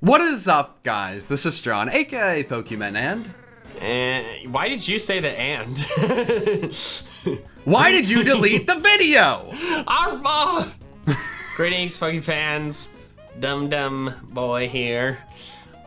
What is up, guys? This is John, aka Pokemon, and... why did you say the and? Why did you delete the video? Greetings, Poke fans. Dum boy here.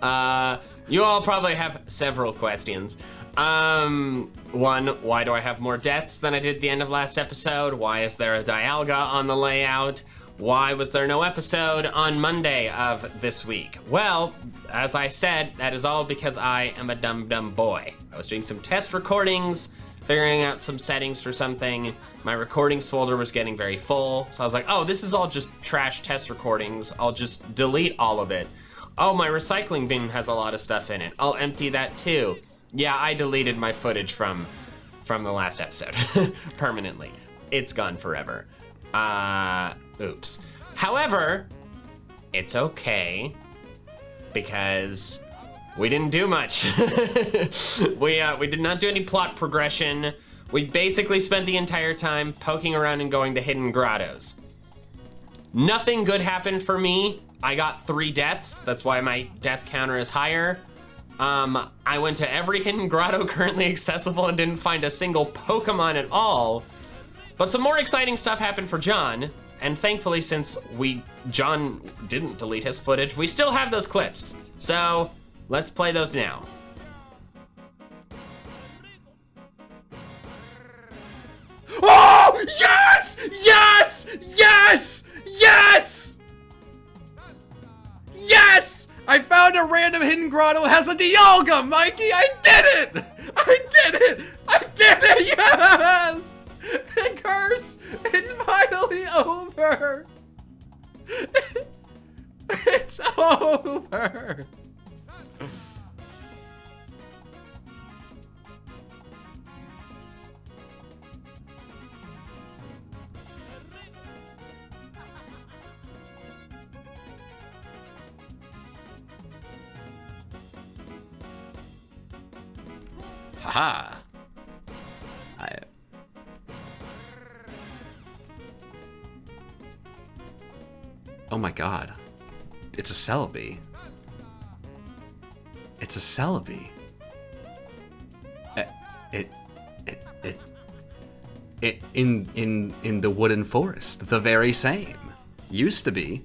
You all probably have several questions. One, why do I have more deaths than I did at the end of last episode? Why is there a Dialga on the layout? Why was there no episode on Monday of this week? Well, as I said, that is all because I am a dumb boy. I was doing some test recordings, figuring out some settings for something. My recordings folder was getting very full, so I was like, oh, this is all just trash test recordings. I'll just delete all of it. Oh, my recycling bin has a lot of stuff in it. I'll empty that too. Yeah, I deleted my footage from the last episode permanently. It's gone forever. Oops. However, it's okay because we didn't do much. We did not do any plot progression. We basically spent the entire time poking around and going to hidden grottos. Nothing good happened for me. I got 3 deaths. That's why my death counter is higher. I went to every hidden grotto currently accessible and didn't find a single Pokemon at all. But some more exciting stuff happened for John. And thankfully, since John didn't delete his footage, we still have those clips. So let's play those now. Oh, yes! Yes! Yes! Yes! Yes! I found a random hidden grotto that has a Dialga, Mikey! I did it! I did it! I did it! Yes! The curse! It's finally over! It's over! Haha. Oh my god. It's a Celebi. It's a Celebi. In the Wooden Forest, the very same. Used to be.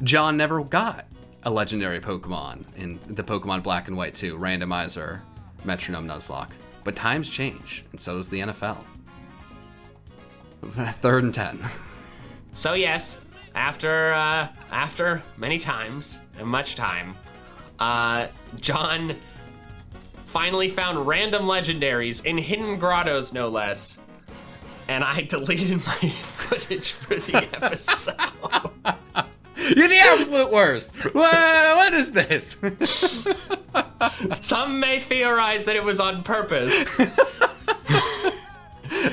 John never got a legendary Pokemon in the Pokemon Black and White 2 randomizer Metronome Nuzlocke. But times change, and so does the NFL. 3rd and 10. So yes, after many times and much time, John finally found random legendaries in hidden grottos, no less. And I deleted my footage for the episode. You're the absolute worst. What is this? Some may theorize that it was on purpose.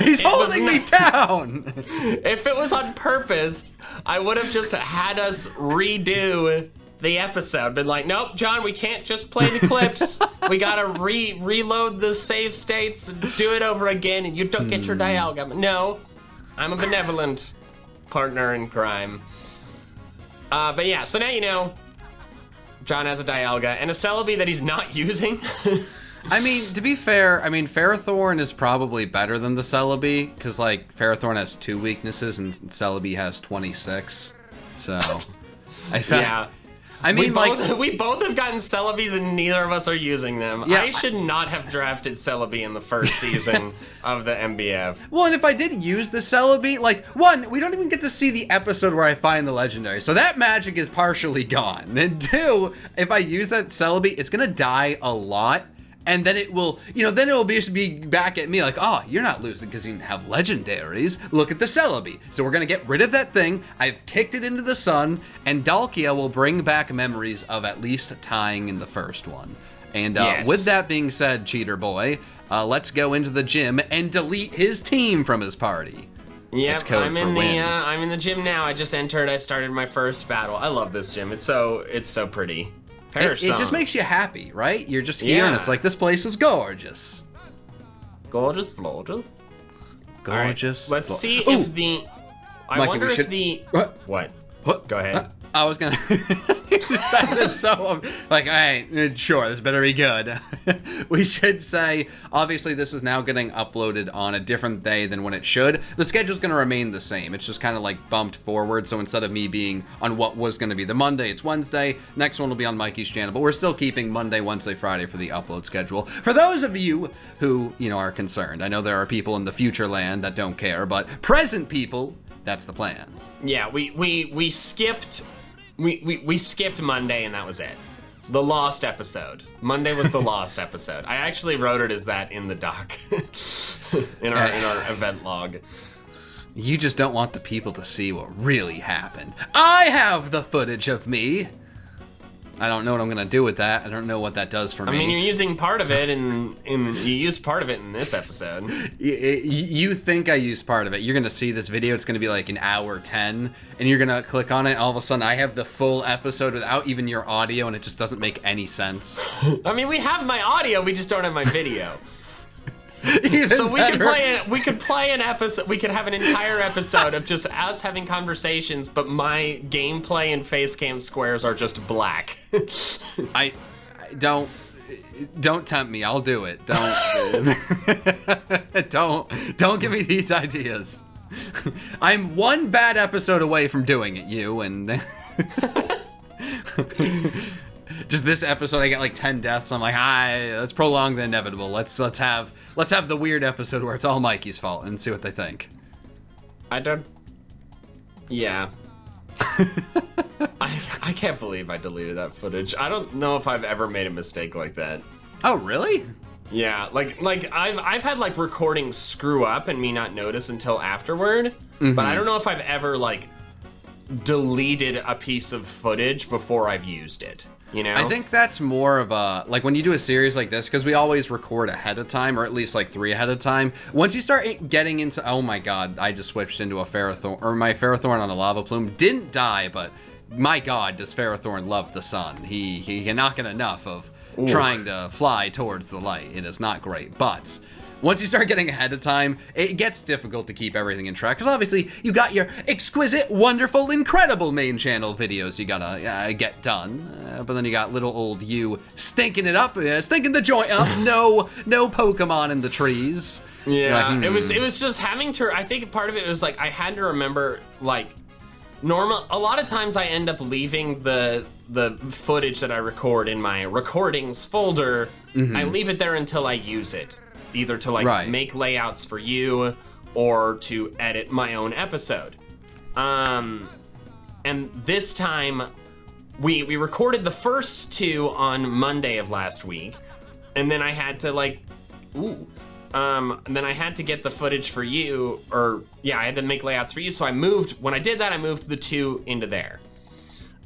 He's holding me down. If it was on purpose, I would have just had us redo the episode. Been like, nope, John, we can't just play the clips. We gotta reload the save states and do it over again, and you don't get your Dialga. No, I'm a benevolent partner in crime. But yeah, so now you know John has a Dialga and a Celebi that he's not using. I mean, to be fair, Ferrothorn is probably better than the Celebi, because, like, Ferrothorn has 2 weaknesses and Celebi has 26, so... Yeah. We both have gotten Celebis and neither of us are using them. Yeah. I should not have drafted Celebi in the first season of the MBF. Well, and if I did use the Celebi, like, 1, we don't even get to see the episode where I find the legendary, so that magic is partially gone. And 2, if I use that Celebi, it's gonna die a lot. And then it will, then it will just be back at me like, oh, you're not losing because you didn't have legendaries. Look at the Celebi. So we're going to get rid of that thing. I've kicked it into the sun, and Dalkia will bring back memories of at least tying in the first one. And yes. With that being said, Cheater Boy, let's go into the gym and delete his team from his party. Yep, I'm in the gym now. I just entered. I started my first battle. I love this gym. It's so pretty. It just makes you happy, right? You're just here, and it's like, this place is gorgeous. Gorgeous, gorgeous. Gorgeous. Right, let's see if the... I Mikey, wonder if the... What? Go ahead. I was gonna... sounded so like, all right, sure, this better be good. We should say, obviously, this is now getting uploaded on a different day than when it should. The schedule's going to remain the same. It's just kind of like bumped forward. So instead of me being on what was going to be the Monday, it's Wednesday. Next one will be on Mikey's channel, but we're still keeping Monday, Wednesday, Friday for the upload schedule. For those of you who, are concerned, I know there are people in the future land that don't care, but present people, that's the plan. Yeah, we skipped we skipped Monday and that was it. The lost episode. Monday was the lost episode. I actually wrote it as that in the doc. in our event log. You just don't want the people to see what really happened. I have the footage of me. I don't know what I'm gonna do with that. I don't know what that does for me. I mean, you're using part of it, and you used part of it in this episode. You think I used part of it. You're gonna see this video. It's gonna be like an hour 10, and you're gonna click on it. All of a sudden, I have the full episode without even your audio, and it just doesn't make any sense. I mean, we have my audio. We just don't have my video. So we could play an episode. We could have an entire episode of just us having conversations, but my gameplay and face cam squares are just black. I don't tempt me. I'll do it. Don't give me these ideas. I'm one bad episode away from doing it, and just this episode I get like 10 deaths. I'm like, let's prolong the inevitable. Let's have the weird episode where it's all Mikey's fault and see what they think. Yeah. I can't believe I deleted that footage. I don't know if I've ever made a mistake like that. Oh, really? Yeah, like I've had like recordings screw up and me not notice until afterward, but I don't know if I've ever like deleted a piece of footage before I've used it. I think that's more of a, like when you do a series like this, because we always record ahead of time, or at least like 3 ahead of time. Once you start getting into, oh my god, I just switched into a Ferrothorn, or my Ferrothorn on a lava plume didn't die, but my god, does Ferrothorn love the sun. He cannot get enough of trying to fly towards the light. It is not great, but once you start getting ahead of time, it gets difficult to keep everything in track, because obviously you got your exquisite, wonderful, incredible main channel videos you gotta get done, but then you got little old you stinking it up, stinking the joint up, no Pokemon in the trees. Yeah, like, it was just having to, I think part of it was like, I had to remember, like, a lot of times I end up leaving the footage that I record in my recordings folder, I leave it there until I use it. Either to like make layouts for you or to edit my own episode. And this time we recorded the first 2 on Monday of last week, and then I had to and then I had to get the footage for you, I had to make layouts for you, so when I did that, I moved the 2 into there.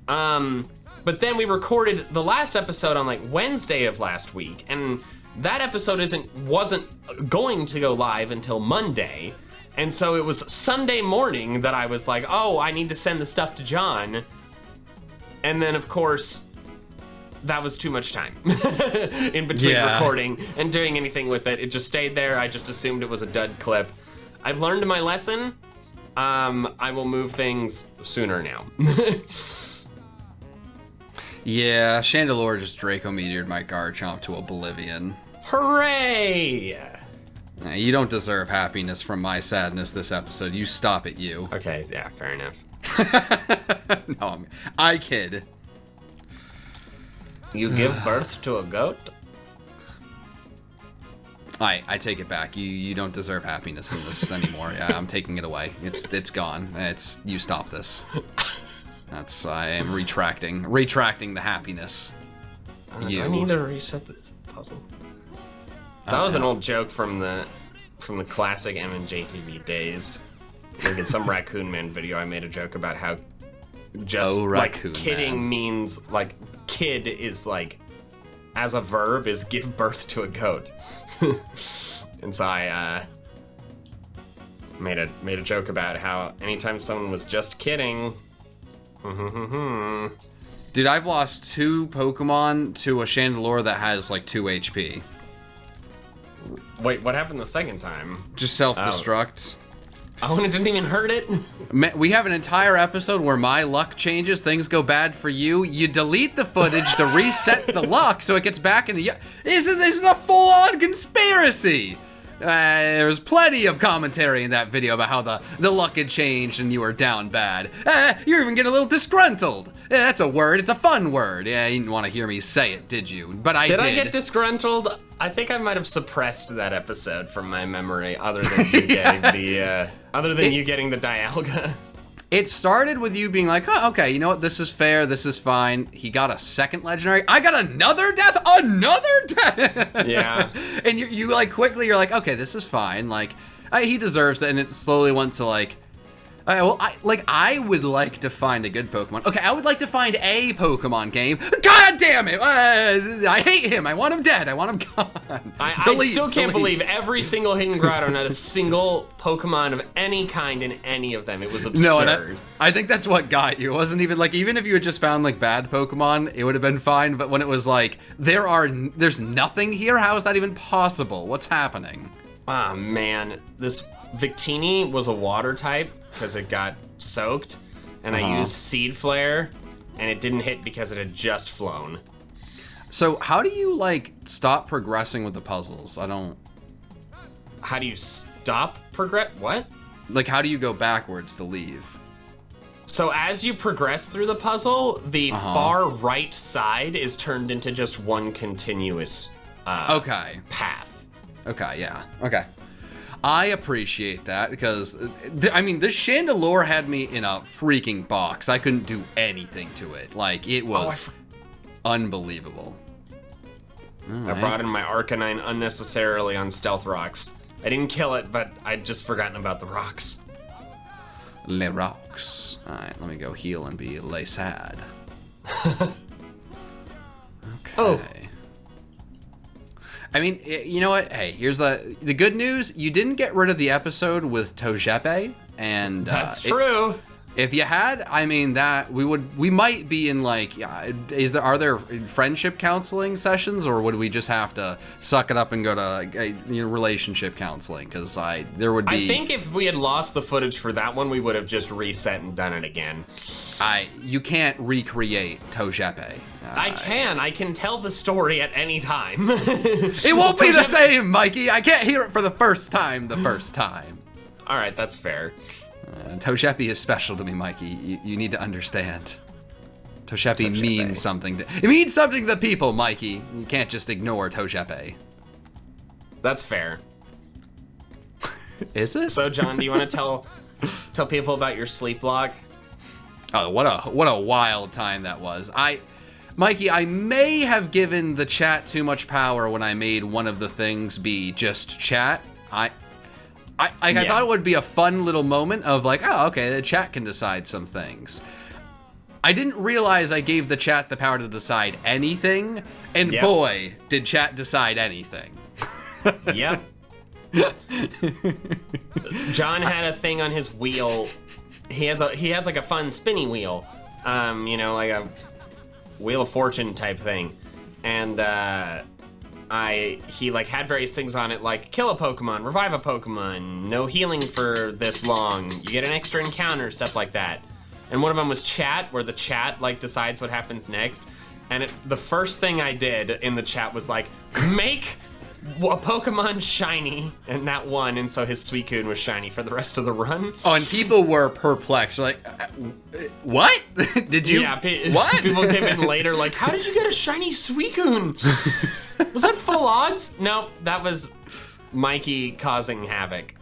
But then we recorded the last episode on like Wednesday of last week, and that episode wasn't going to go live until Monday, and so it was Sunday morning that I was like, oh, I need to send the stuff to John, and then of course that was too much time in between recording and doing anything with it. It just stayed there. I just assumed it was a dud clip. I've learned my lesson. I will move things sooner now. Yeah, Chandelure just Draco Meteored my Garchomp to oblivion. Hooray! You don't deserve happiness from my sadness this episode. You stop it, you. Okay, yeah, fair enough. No, I kid. You give birth to a goat? I take it back. You don't deserve happiness in this anymore. Yeah, I'm taking it away. It's gone. You stop this. I am retracting the happiness. Do I need to reset this puzzle? That was an old joke from the classic M&J TV days. Like in some Raccoon Man video, I made a joke about how just like kidding means like kid is like as a verb is give birth to a goat. And so I made a joke about how anytime someone was just kidding. Dude, I've lost 2 Pokemon to a Chandelure that has like 2 HP. Wait, what happened the second time? Just self-destruct. Oh, and it didn't even hurt it? We have an entire episode where my luck changes, things go bad for you. You delete the footage to reset the luck so it gets back in the... This is a full-on conspiracy! There's plenty of commentary in that video about how the luck had changed and you were down bad. You're even getting a little disgruntled. That's a word. It's a fun word. Yeah, you didn't want to hear me say it, did you? But I did. Did I get disgruntled? I think I might have suppressed that episode from my memory, other than you getting you getting the Dialga. It started with you being like, oh, okay, you know what? This is fair. This is fine. He got a second legendary. I got another death. Another death. Yeah. And you like quickly, you're like, okay, this is fine. Like, he deserves it. And it slowly went to like, I would like to find a good Pokemon. Okay, I would like to find a Pokemon game. God damn it! I hate him. I want him dead. I want him gone. I still can't believe every single Hidden Grotto, not a single Pokemon of any kind in any of them. It was absurd. No, and I think that's what got you. It wasn't even like, even if you had just found like bad Pokemon, it would have been fine. But when it was like, there's nothing here. How is that even possible? What's happening? Ah, man, this Victini was a water type because it got soaked, and I used Seed Flare, and it didn't hit because it had just flown. So how do you like stop progressing with the puzzles? I don't... How do you stop what? Like, how do you go backwards to leave? So as you progress through the puzzle, the far right side is turned into just one continuous path. Okay, yeah. Okay. I appreciate that because, I mean, this Chandelure had me in a freaking box. I couldn't do anything to it. Like, it was unbelievable. I brought in my Arcanine unnecessarily on Stealth Rocks. I didn't kill it, but I'd just forgotten about the rocks. Les rocks. Alright, let me go heal and be lay sad. Okay. Oh. I mean, you know what? Hey, here's the good news. You didn't get rid of the episode with Togepi, and that's true. If you had, I mean, that we might be in like, are there friendship counseling sessions, or would we just have to suck it up and go to relationship counseling? Because there would be. I think if we had lost the footage for that one, we would have just reset and done it again. You can't recreate Togepi. I can tell the story at any time. It won't be the same, Mikey. I can't hear it for the first time. All right, that's fair. Togepi is special to me, Mikey. You need to understand. Togepi means something. It means something to the people, Mikey. You can't just ignore Togepi. That's fair. Is it? So, John, do you want to tell people about your sleep log? Oh, what a wild time that was. Mikey, I may have given the chat too much power when I made one of the things be just chat. I thought it would be a fun little moment of like, oh, okay, the chat can decide some things. I didn't realize I gave the chat the power to decide anything, and boy, did chat decide anything. Yep. John had a thing on his wheel. He has like a fun spinny wheel, like a Wheel of Fortune type thing, and he like had various things on it, like kill a Pokemon, revive a Pokemon, no healing for this long, you get an extra encounter, stuff like that. And one of them was chat, where the chat like decides what happens next. And the first thing I did in the chat was like, make a Pokemon shiny, and that won, and so his Suicune was shiny for the rest of the run. Oh, and people were perplexed, like, what? Did you? Yeah, what? People came in later like, how did you get a shiny Suicune? Was that full odds? No, that was Mikey causing havoc.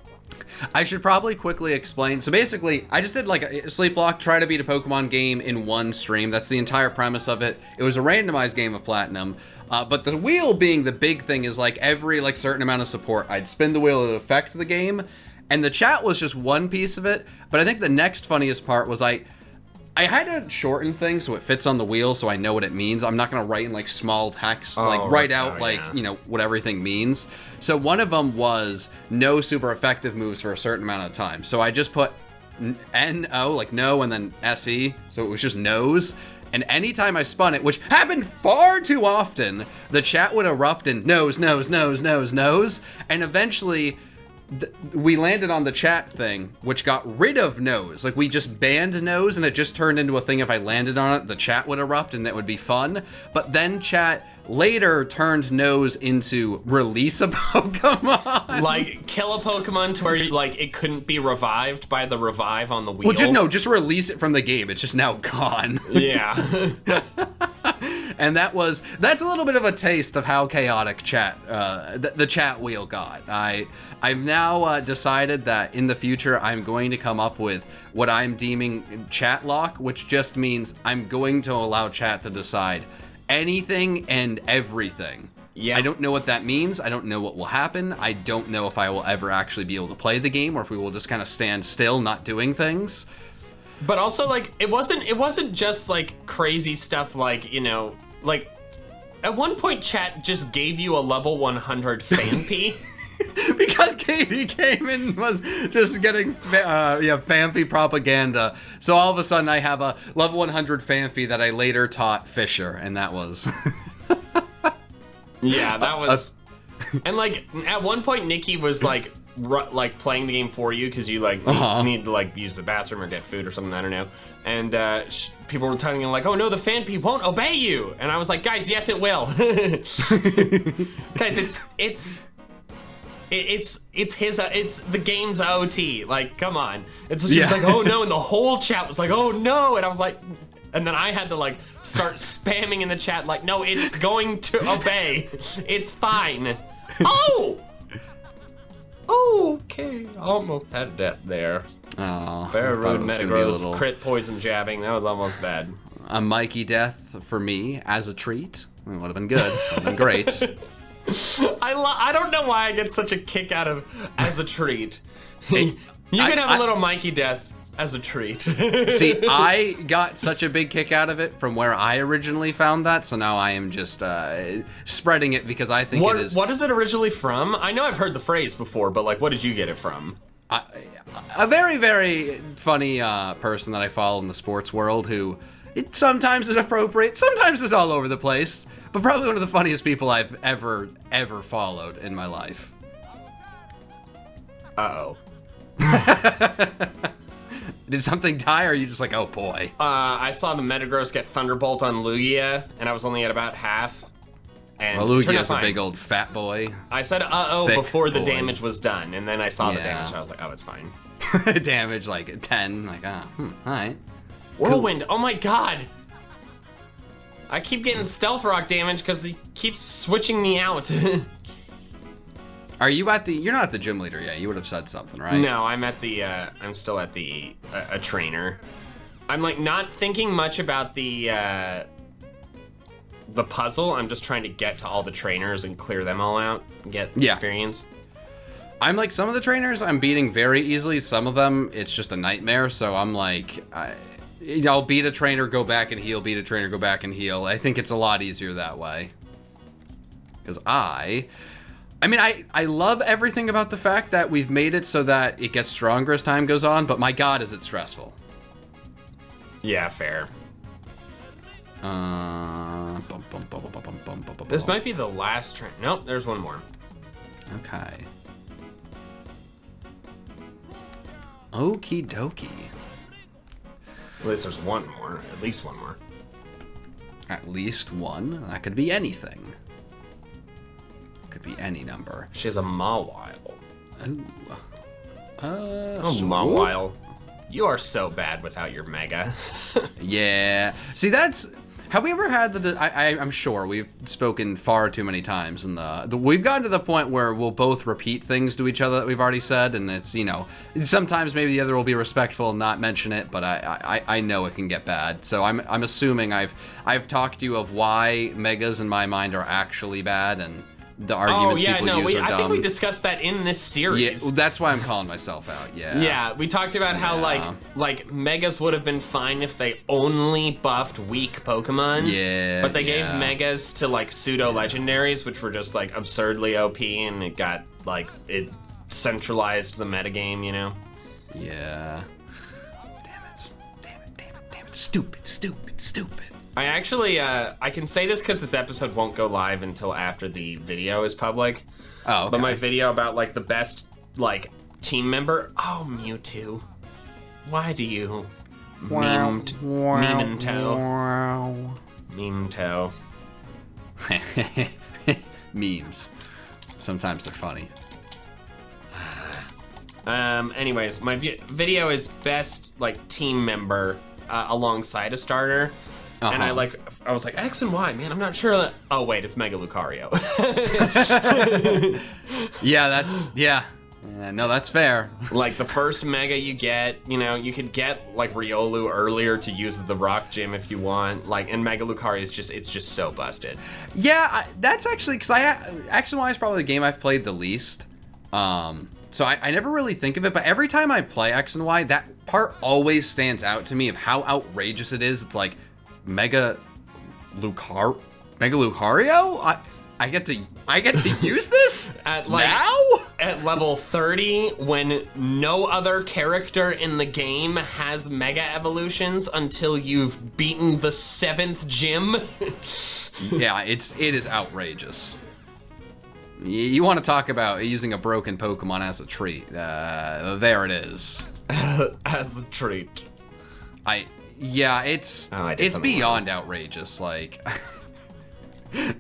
I should probably quickly explain. So basically, I just did like a sleep block, try to beat a Pokemon game in one stream. That's the entire premise of it. It was a randomized game of Platinum. But the wheel being the big thing is like every like certain amount of support, I'd spin the wheel to affect the game. And the chat was just one piece of it. But I think the next funniest part was I had to shorten things so it fits on the wheel so I know what it means. I'm not going to write in like small text, write out what everything means. So one of them was no super effective moves for a certain amount of time. So I just put N-O, like no, and then S-E. So it was just no's. And anytime I spun it, which happened far too often, the chat would erupt in no's, no's, no's, no's, no's. And eventually we landed on the chat thing, which got rid of nose. Like, we just banned nose, and it just turned into a thing. If I landed on it, the chat would erupt, and that would be fun. But then chat later turned nose into release a Pokemon. Like, kill a Pokemon to where, like, it couldn't be revived by the revive on the wheel. Well, just release it from the game. It's just now gone. Yeah. And that's a little bit of a taste of how chaotic chat, the chat wheel got. I've now decided that in the future I'm going to come up with what I'm deeming chat lock, which just means I'm going to allow chat to decide anything and everything. Yeah. I don't know what that means. I don't know what will happen. I don't know if I will ever actually be able to play the game, or if we will just kind of stand still, not doing things. But also, like, it wasn't just like crazy stuff, like, you know, like at one point chat just gave you a level 100 Phanpy. Because Katie came in and was just getting Phanpy propaganda. So all of a sudden I have a level 100 Phanpy that I later taught Fisher, and that was... Yeah, that was... And like, at one point Nikki was like playing the game for you because you like need to like use the bathroom or get food or something, I don't know. And people were telling him like, oh no, the Phanpy won't obey you. And I was like, guys, yes it will. Guys, it's the game's OT. Like, come on. It's just like, oh no, and the whole chat was like, oh no, and I was like, and then I had to like start spamming in the chat like, no, it's going to obey. It's fine. Oh! Okay, almost had death there. Oh, Very rude Metagross crit poison jabbing. That was almost bad. A Mikey death for me as a treat. It would have been good. Would have been great. I don't know why I get such a kick out of as a treat. You can have a little Mikey death as a treat. See, I got such a big kick out of it from where I originally found that, so now I am just spreading it because I think it is... What is it originally from? I know I've heard the phrase before, but like, what did you get it from? A very, very funny person that I follow in the sports world who it sometimes is appropriate, sometimes is all over the place, but probably one of the funniest people I've ever followed in my life. Uh-oh. Did something die, or are you just like, oh boy? I saw the Metagross get Thunderbolt on Lugia, and I was only at about half. And well, Lugia's a big old fat boy. I said uh-oh before the boy. Damage was done, and then I saw the damage, and I was like, oh, it's fine. Damage, like 10, like, alright. Whirlwind, cool. Oh my god! I keep getting Stealth Rock damage because he keeps switching me out. Are you at the... You're not at the gym leader yet. You would have said something, right? No, I'm at the... I'm still at the... a trainer. I'm, like, not thinking much about the puzzle. I'm just trying to get to all the trainers and clear them all out and get experience. I'm like, some of the trainers I'm beating very easily. Some of them, it's just a nightmare. So I'm like... I'll beat a trainer, go back and heal, beat a trainer, go back and heal. I think it's a lot easier that way. Because I mean, I love everything about the fact that we've made it so that it gets stronger as time goes on, but my god, is it stressful. Yeah, fair. This might be the last train. Nope, there's one more. Okay. Okie dokie. At least there's one more. At least one more. At least one? That could be anything. Could be any number. She has a Mawile. Ooh. Mawile. You are so bad without your Mega. Yeah. See, that's... Have we ever had the... I'm sure we've spoken far too many times, and we've gotten to the point where we'll both repeat things to each other that we've already said, and it's, you know, sometimes maybe the other will be respectful and not mention it, but I know it can get bad. So I'm assuming I've talked to you of why Megas in my mind are actually bad, and the arguments people use are dumb. I think we discussed that in this series. Yeah, that's why I'm calling myself out. Yeah. Yeah, we talked about how like Megas would have been fine if they only buffed weak Pokemon. Yeah. But they gave Megas to like pseudo legendaries, which were just like absurdly OP, and it got like it centralized the metagame, you know? Yeah. Damn it. Stupid. I actually, I can say this because this episode won't go live until after the video is public. Oh, okay. But my video about, like, the best like, team member. Oh, Mewtwo. Why do you meme toe? Meme toe. Memes. Sometimes they're funny. Anyways, my video is best, like, team member alongside a starter. And I was like, X and Y, man, I'm not sure that... Oh, wait, it's Mega Lucario. No, that's fair. Like, the first Mega you get, you know, you could get, like, Riolu earlier to use the Rock Gym if you want. Like, and Mega Lucario is just so busted. Yeah, that's actually... Because X and Y is probably the game I've played the least. So I never really think of it, but every time I play X and Y, that part always stands out to me of how outrageous it is. It's like Mega Lucario? I get to use this at like now? At level 30, when no other character in the game has Mega Evolutions until you've beaten the 7th gym. Yeah, it is outrageous. You want to talk about using a broken Pokemon as a treat? There it is. As a treat. It's beyond outrageous. Like,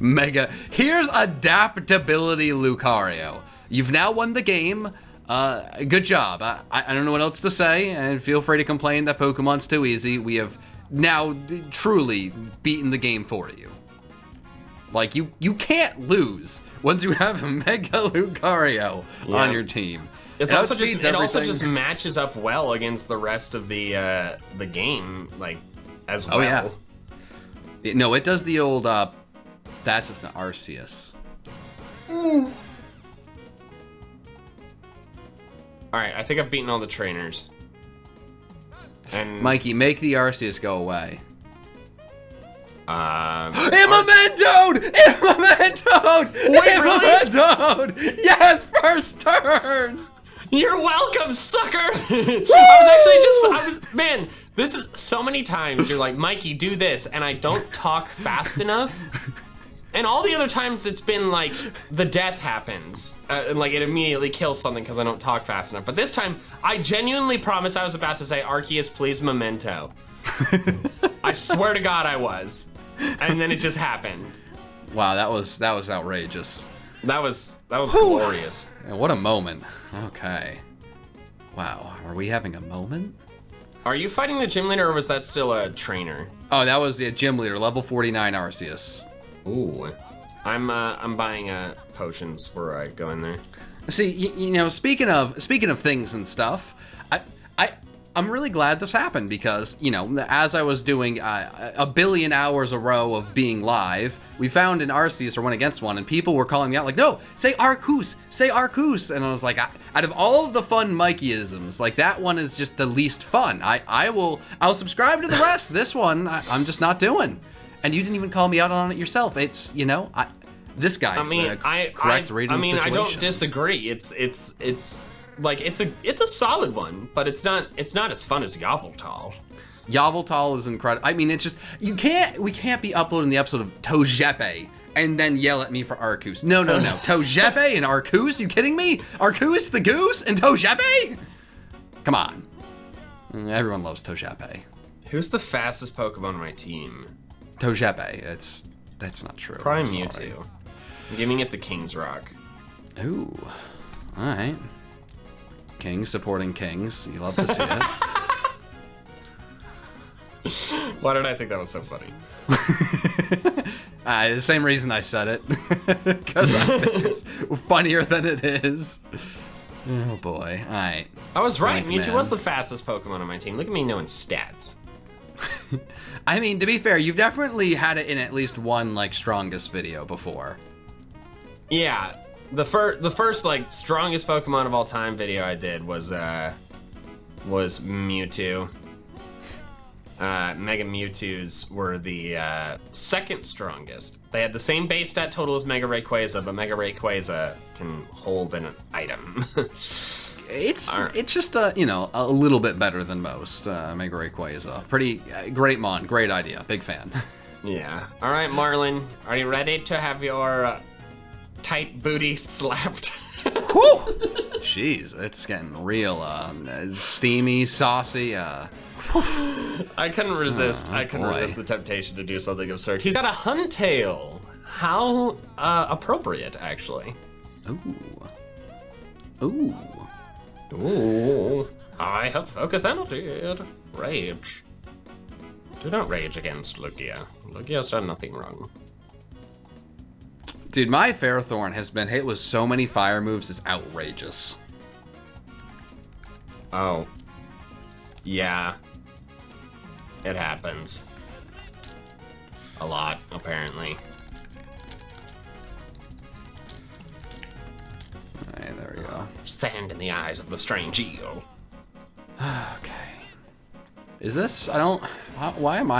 Mega. Here's Adaptability Lucario. You've now won the game. Good job. I don't know what else to say, and feel free to complain that Pokemon's too easy. We have now truly beaten the game for you. Like, you can't lose once you have a Mega Lucario on your team. It also just matches up well against the rest of the game, like, as well. Oh, yeah. No, it does the old, that's just an Arceus. Alright, I think I've beaten all the trainers. And Mikey, make the Arceus go away. Immamentoed! Wait, really? Yes, first turn! You're welcome, sucker! Man, this is so many times you're like, Mikey, do this, and I don't talk fast enough. And all the other times it's been like, the death happens. And like, it immediately kills something because I don't talk fast enough. But this time, I genuinely promised I was about to say, Arceus, please memento. I swear to God I was. And then it just happened. Wow, that was outrageous. That was glorious. Yeah, what a moment. Okay. Wow, are we having a moment? Are you fighting the gym leader, or was that still a trainer? Oh, that was the gym leader, level 49 Arceus. Ooh. I'm buying potions before I go in there. See, you know, speaking of things and stuff, I'm really glad this happened because, you know, as I was doing a billion hours a row of being live, we found an Arceus or one against one, and people were calling me out like, no, say Arceus, and I was like, out of all of the fun Mikeyisms, like, that one is just the least fun. I'll subscribe to the rest. This one, I'm just not doing. And you didn't even call me out on it yourself. It's, you know, this guy. Correct reading the situation. I don't disagree. It's like, it's a solid one, but it's not as fun as Yveltal. Yveltal is incredible. I mean, it's just, we can't be uploading the episode of Togepi and then yell at me for Arceus. No. Togepi and Arceus? You kidding me? Arceus the goose and Togepi? Come on. Everyone loves Togepi. Who's the fastest Pokemon on my team? Togepi. That's not true. Prime Mewtwo. I'm giving it the King's Rock. Ooh. Alright. Kings supporting kings. You love to see it. Why did I think that was so funny? The same reason I said it. Because I think it's funnier than it is. Oh boy. Alright. I was right. Mewtwo was the fastest Pokemon on my team. Look at me knowing stats. I mean, to be fair, you've definitely had it in at least one, like, strongest video before. Yeah. The first like strongest Pokemon of all time video I did was Mewtwo. Mega Mewtwo's were the second strongest. They had the same base stat total as Mega Rayquaza, but Mega Rayquaza can hold an item. It's just a little bit better than most. Mega Rayquaza, pretty great mon, great idea, big fan. Yeah. All right, Marlon, are you ready to have your tight booty slapped? Whew! Jeez, it's getting real steamy, saucy. I couldn't resist. I couldn't resist the temptation to do something absurd. He's got a hunt tail. How appropriate, actually. Ooh. Ooh. I have focus annotated. Rage. Do not rage against Lugia. Lugia's done nothing wrong. Dude, my Fairthorn has been hit with so many fire moves, it's outrageous. Oh. Yeah. It happens. A lot, apparently. Alright, there we go. Sand in the eyes of the strange eel. Okay. Is this? I don't. Why am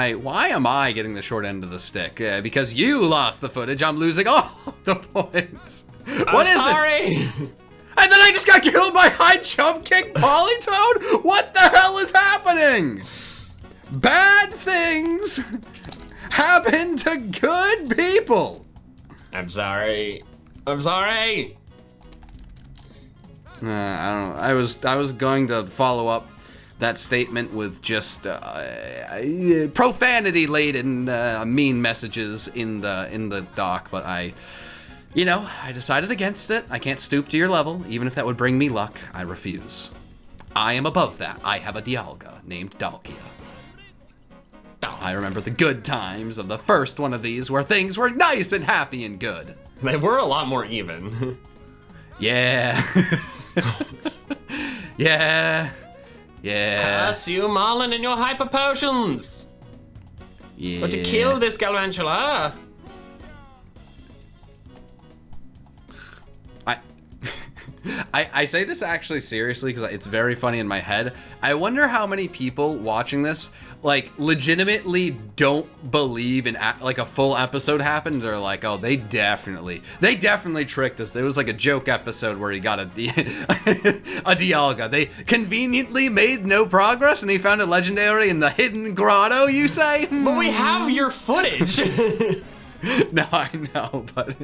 I getting the short end of the stick? Because you lost the footage. I'm losing all the points. What is this? And then I just got killed by high jump kick Polytoad? What the hell is happening? Bad things happen to good people. I'm sorry. I'm sorry. I don't know. I was going to follow up that statement with just profanity-laden mean messages in the doc, but I decided against it. I can't stoop to your level, even if that would bring me luck. I refuse. I am above that. I have a Dialga named Dalkia. I remember the good times of the first one of these where things were nice and happy and good. They were a lot more even. Yeah. Yeah. Curse you, Marlin, and your hyper potions! Yeah. But to kill this Galvantula! I say this actually seriously because it's very funny in my head. I wonder how many people watching this like legitimately don't believe in like a full episode happened. They're like, oh, they definitely tricked us. There was like a joke episode where he got a Dialga. They conveniently made no progress and he found a legendary in the hidden grotto, you say? But we have your footage. No, I know, but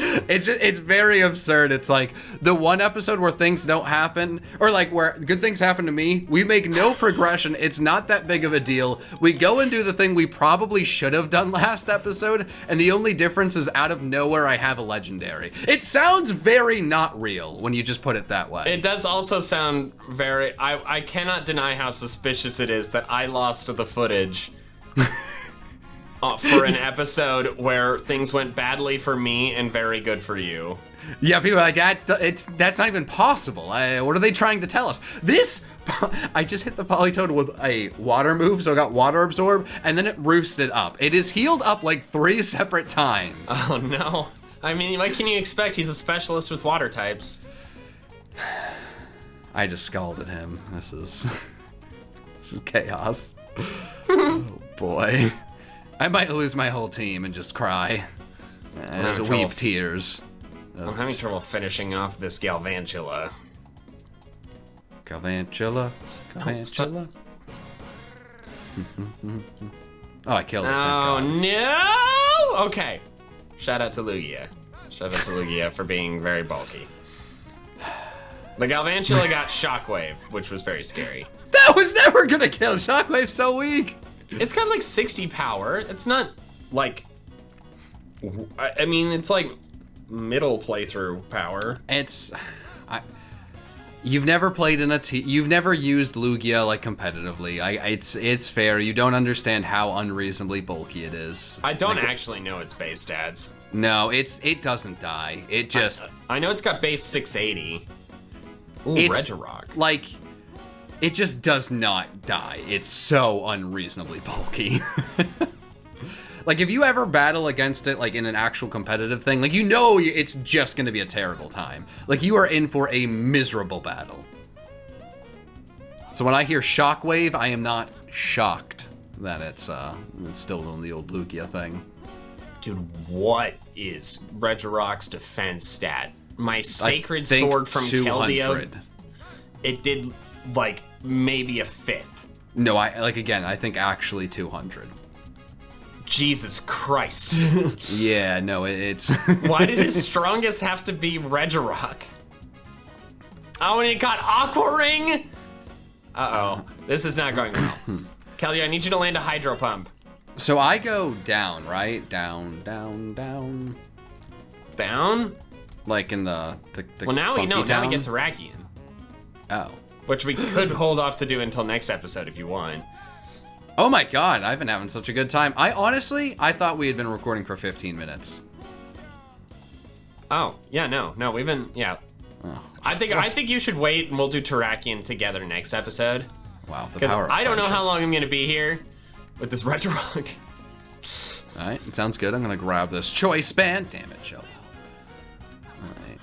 it's very absurd. It's like the one episode where things don't happen, or like where good things happen to me, we make no progression. It's not that big of a deal. We go and do the thing we probably should have done last episode, and the only difference is out of nowhere I have a legendary. It sounds very not real when you just put it that way. It does also sound very... I cannot deny how suspicious it is that I lost the footage for an episode where things went badly for me and very good for you. Yeah, people are like, that's not even possible. What are they trying to tell us? I just hit the Polytoad with a water move, so I got water absorb, and then it roosted up. It is healed up like 3 separate times. Oh no. I mean, what can you expect? He's a specialist with water types. I just scalded him. This is chaos. Oh boy. I might lose my whole team and just cry. There's a weep tears. I'm having trouble finishing off this Galvantula. Galvantula? Oh, I killed it. Oh, no! Okay. Shout out to Lugia. Shout out to Lugia for being very bulky. The Galvantula got Shockwave, which was very scary. That was never gonna kill! Shockwave's so weak! It's got like 60 power. It's not like... I mean, it's like middle playthrough power. You've never played in a team. You've never used Lugia like competitively. It's fair. You don't understand how unreasonably bulky it is. I don't actually know its base stats. No, it doesn't die. It just... I know it's got base 680. Ooh, Regirock. Like... It just does not die. It's so unreasonably bulky. Like, if you ever battle against it, like, in an actual competitive thing, like, you know it's just gonna be a terrible time. Like, you are in for a miserable battle. So when I hear Shockwave, I am not shocked that it's still doing the old Lugia thing. Dude, what is Regirock's defense stat? My Sacred Sword from 200. Keldeo, it did, like, maybe a 5th. No, I think actually 200. Jesus Christ. Yeah, no, it's... Why did his strongest have to be Regirock? Oh, and it got Aqua Ring. Uh-oh. This is not going well. Kelly, I need you to land a Hydro Pump. So I go down, right? Down, down, down. Down? Like in the well, now we know. down? Now we get Terrakion. Oh. Which we could hold off to do until next episode if you want. Oh my god, I've been having such a good time. I thought we had been recording for 15 minutes. Oh, yeah, no, we've been, yeah. Oh. I think you should wait and we'll do Terrakion together next episode. Wow, the Because power of I don't know friendship. how long I'm gonna be here with this Regirock. Alright, it sounds good. I'm gonna grab this choice band. Damn it, Shelbo. Alright.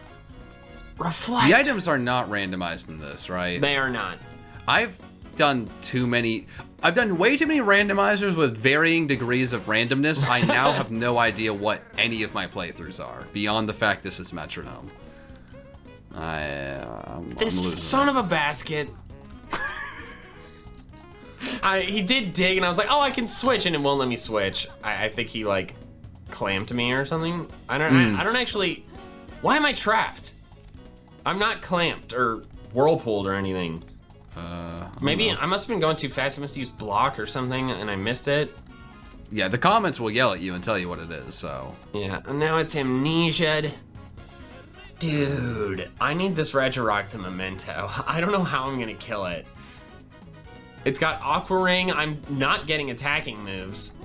Reflect. The items are not randomized in this, right? They are not. I've done way too many randomizers with varying degrees of randomness. I now have no idea what any of my playthroughs are, beyond the fact this is Metronome. I'm This losing son it. of a basket. He did dig, and I was like, oh, I can switch, and it won't let me switch. I think he, like, clamped me or something. I don't actually... Why am I trapped? I'm not clamped or whirlpooled or anything. Maybe I must have been going too fast. I must have used block or something, and I missed it. Yeah, the comments will yell at you and tell you what it is, so... Yeah, and now it's amnesia. Dude, I need this Regirock to Memento. I don't know how I'm gonna kill it. It's got Aqua Ring. I'm not getting attacking moves.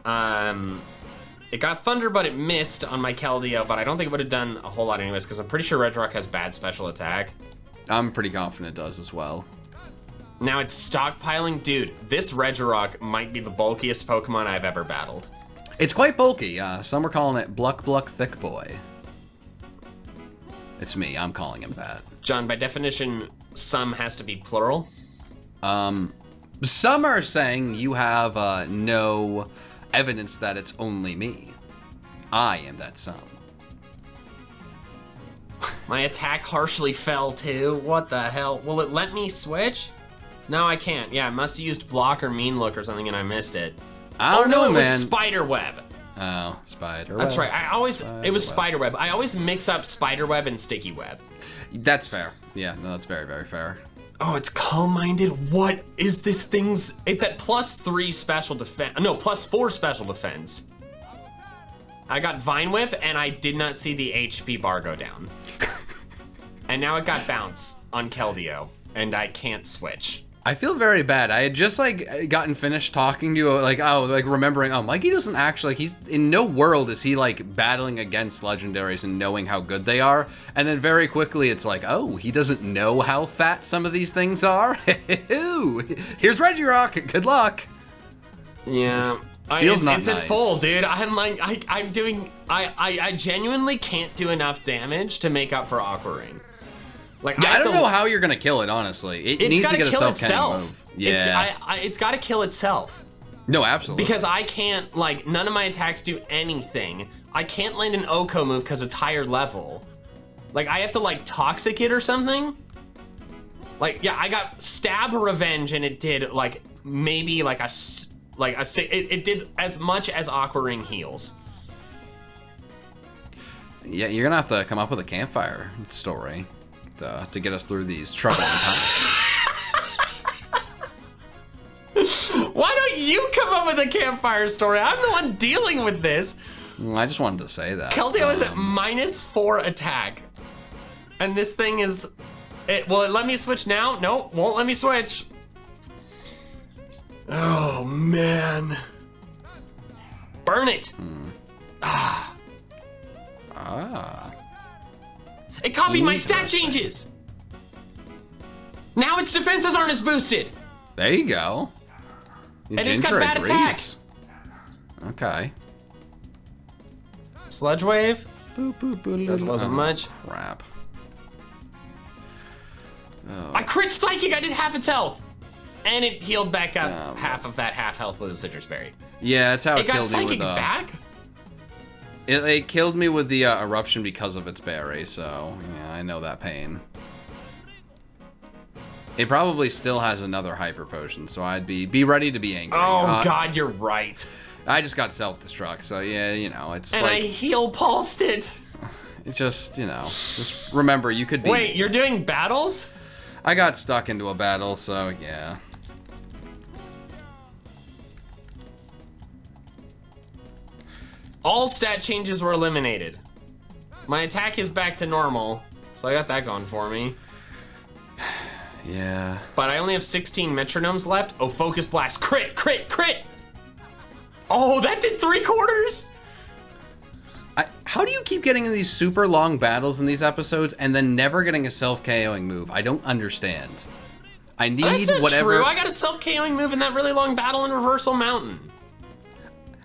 It got Thunder, but it missed on my Keldeo, but I don't think it would have done a whole lot anyways, because I'm pretty sure Regirock has bad special attack. I'm pretty confident it does as well. Now it's stockpiling. Dude, this Regirock might be the bulkiest Pokemon I've ever battled. It's quite bulky. Some were calling it Bluck Bluck Thick Boy. It's me. I'm calling him that. John, by definition, some has to be plural. Some are saying you have no evidence that it's only me. I am that some. My attack harshly fell too. What the hell? Will it let me switch? No, I can't. Yeah, I must have used block or mean look or something and I missed it. I don't know, it was man. Spiderweb. Oh, Spiderweb. That's right. It was Spiderweb. I always mix up Spiderweb and Sticky Web. That's fair. Yeah, no, that's very, very fair. Oh, it's calm-minded. What is this thing's... It's at +3 special defense. No, +4 special defense. I got Vine Whip, and I did not see the HP bar go down. And now it got Bounce on Keldeo, and I can't switch. I feel very bad. I had just like gotten finished talking to you, remembering, Mikey doesn't actually, he's in no world is he like battling against legendaries and knowing how good they are. And then very quickly it's like, oh, he doesn't know how fat some of these things are. Here's Regirock. Good luck. Yeah. Feels not it's nice. at full, dude. I'm like, I genuinely can't do enough damage to make up for Aqua Ring. Like, Yeah, I don't know how you're gonna kill it, honestly. It needs to get a self-killing move. Yeah. It's got to kill itself. No, absolutely. Because I can't, like, none of my attacks do anything. I can't land an Oko move because it's higher level. Like, I have to, like, Toxic it or something. Like, yeah, I got Stab Revenge and it did, like, maybe, like, it did as much as Aqua Ring heals. Yeah, you're gonna have to come up with a campfire story to get us through these troubling times. Why don't you come up with a campfire story? I'm the one dealing with this. I just wanted to say that. Keldeo is at -4 attack. And this thing is... Will it let me switch now? Nope, won't let me switch. Oh, man. Burn it. Ah. It copied my stat changes. Now its defenses aren't as boosted. There you go. And it's got bad agrees. Okay. Sludge Wave. That wasn't much. Crap. I crit Psychic. I did half its health. And it healed back up half of that half health with a Citrus Berry. Yeah, that's how it It got killed me Psychic with back? It killed me with the eruption because of its berry, so yeah, I know that pain. It probably still has another hyper potion, so I'd be ready to be angry. Oh God, you're right. I just got self-destruct, so yeah, you know, it's and like... I heal pulsed it. It's just, you know, just remember you could be... Wait, you're doing battles? I got stuck into a battle, so yeah. All stat changes were eliminated. My attack is back to normal, so I got that going for me. Yeah. But I only have 16 metronomes left. Oh, focus blast, crit, crit, crit! Oh, that did 3/4! How do you keep getting in these super long battles in these episodes and then never getting a self-KOing move? I don't understand. I need That's not whatever... true. I got a self-KOing move in that really long battle in Reversal Mountain.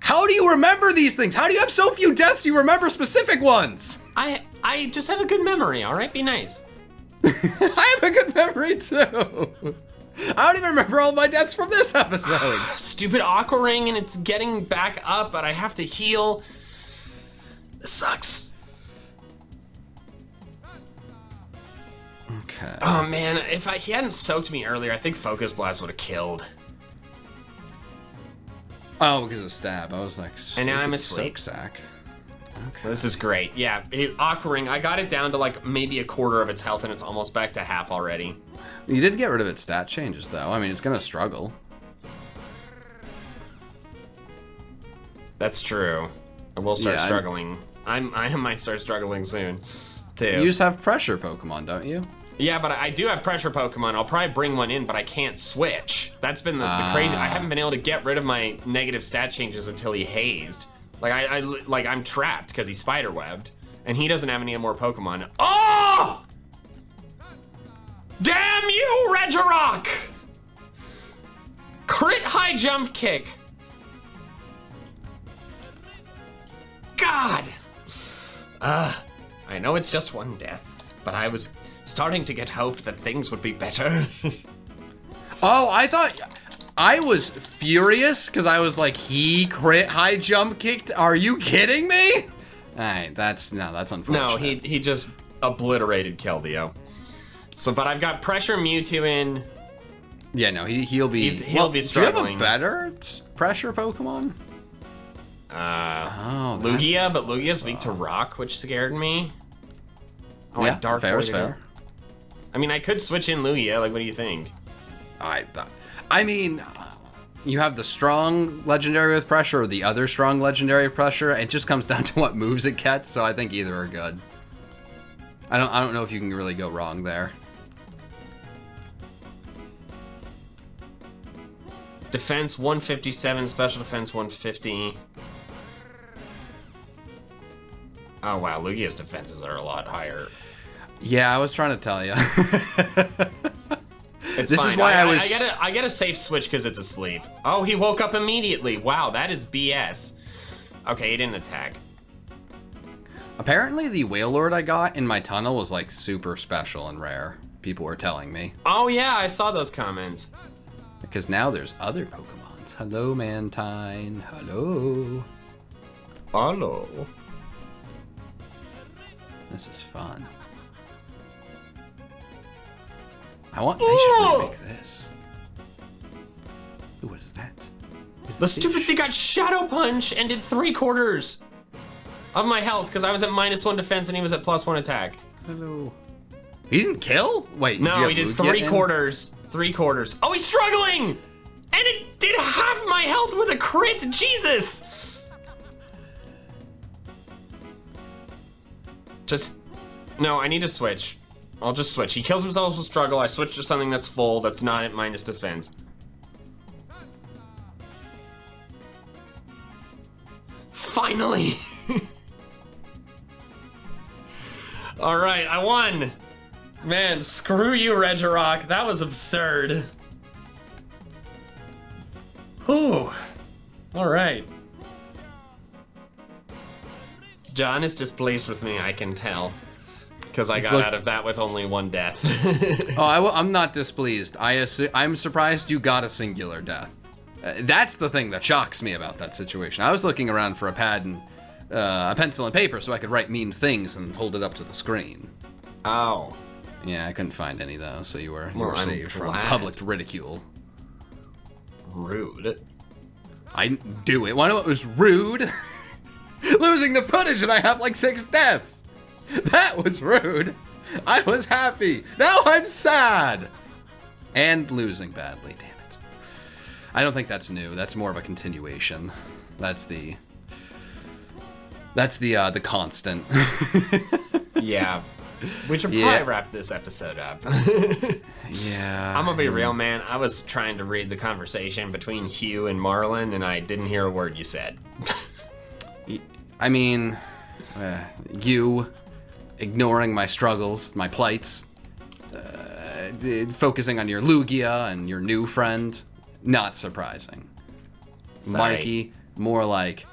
How do you remember these things? How do you have so few deaths you remember specific ones? I just have a good memory, all right? Be nice. I have a good memory too. I don't even remember all my deaths from this episode. Stupid Aqua Ring, and it's getting back up, but I have to heal. This sucks. Okay. Oh man, if he hadn't soaked me earlier, I think Focus Blast would have killed. Oh, because of stab. I was like, and now I'm asleep. Soak sack. Okay. This is great. Yeah, Aqua Ring, I got it down to like maybe 1/4 of its health, and it's almost back to half already. You did get rid of its stat changes, though. I mean, it's gonna struggle. That's true. I will start struggling. I might start struggling soon, too. You just have pressure Pokemon, don't you? Yeah, but I do have pressure Pokemon. I'll probably bring one in, but I can't switch. That's been the crazy. I haven't been able to get rid of my negative stat changes until he hazed. Like I'm trapped because he's spiderwebbed, and he doesn't have any more Pokemon. Oh! Damn you, Regirock! Crit high jump kick. God! I know it's just one death, but I was starting to get hope that things would be better. Oh, I was furious because I was like, he crit high jump kicked? Are you kidding me? Alright, that's unfortunate. No, he just obliterated Keldeo. So, but I've got pressure Mewtwo in. Yeah, no, he'll be struggling. Do you have a better pressure Pokemon? Lugia, but Lugia's weak to rock, which scared me. Oh, yeah, Dark fair is Voided. fair. I mean, I could switch in Lugia. Like, what do you think? I mean, you have the strong legendary with pressure or the other strong legendary with pressure. It just comes down to what moves it gets, so I think either are good. I don't know if you can really go wrong there. Defense 157, special defense 150. Oh wow, Lugia's defenses are a lot higher. Yeah, I was trying to tell you. This is why I get a safe switch because it's asleep. Oh, he woke up immediately. Wow, that is BS. Okay, he didn't attack. Apparently the Wailord I got in my tunnel was like super special and rare. People were telling me. Oh yeah, I saw those comments. Because now there's other Pokemons. Hello, Mantine. Hello. Hello. This is fun. I should remake this. Ooh, what is that? The stupid thing got Shadow Punch and did 3/4 of my health because I was at -1 defense and he was at +1 attack. Hello. He didn't kill? Wait, no, he did 3/4. 3/4. Oh, he's struggling! And it did half my health with a crit! Jesus! No, I need to switch. I'll just switch. He kills himself with struggle. I switch to something that's full, that's not at minus defense. Finally! Alright, I won! Man, screw you, Regirock. That was absurd. Whew. Alright. John is displeased with me, I can tell. Because I got out of that with only 1 death. Oh, I'm not displeased. I'm surprised you got a singular death. That's the thing that shocks me about that situation. I was looking around for a pad and a pencil and paper so I could write mean things and hold it up to the screen. Oh. Yeah, I couldn't find any though, so you were saved from glad. public ridicule. Rude. I didn't do it. Why know it was rude? Losing the footage and I have like 6 deaths. That was rude. I was happy. Now I'm sad. And losing badly, damn it. I don't think that's new. That's more of a continuation. That's the constant. Yeah. We should probably wrap this episode up. Yeah. I'm gonna be real, man. I was trying to read the conversation between Hugh and Marlon, and I didn't hear a word you said. I mean, you ignoring my struggles, my plights, focusing on your Lugia and your new friend, not surprising. Sorry. Mikey, more like